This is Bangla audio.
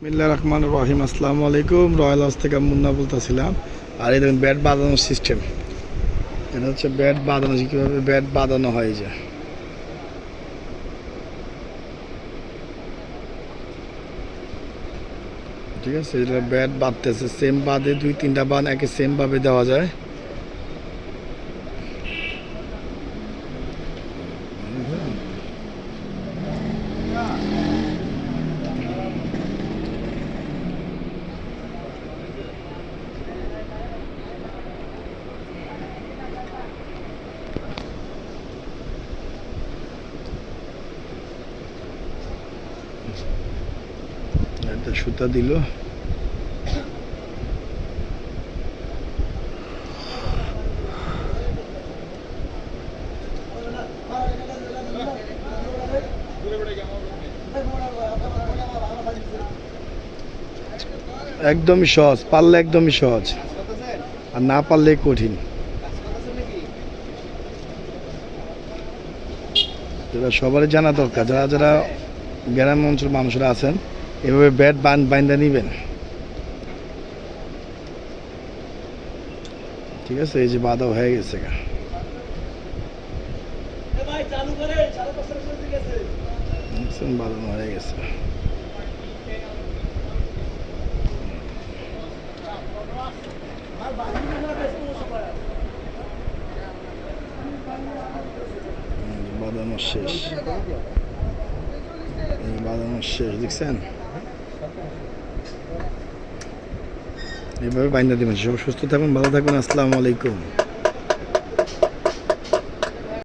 বিসমিল্লাহির রহমানির রহিম। আসসালামু আলাইকুম। রয়্যাল হাউস থেকে মুন্না বলতেছিলাম। আর এই দেখুন ব্যাট বাঁধানোর সিস্টেম। এটা হচ্ছে ব্যাট বাঁধানো, কীভাবে ব্যাট বাঁধানো হয় যে ঠিক আছে। এটা ব্যাট বাঁধতেছে, সেম বাঁধে 2-3টা বান একে সেমভাবে দেওয়া যায়। একটা সুতা দিল, একদমই সহজ, পারলে একদমই সহজ, আর না পারলে কঠিন। এটা সবারই জানা দরকার, যারা যারা গ্রাম অঞ্চল মানুষরা আছেন এভাবে ব্যাট বাইন্দা নিবেন। ঠিক আছে, এই যে বাঁধা হয়ে গেছে, বাঁধানো হয়ে গেছে। বাঁধানো শেষ, বাঁধানো শেষ, দেখছেন? এইভাবে বাইন্দা দিবেন। সব সুস্থ থাকুন, ভালো থাকুন। আসসালামু আলাইকুম।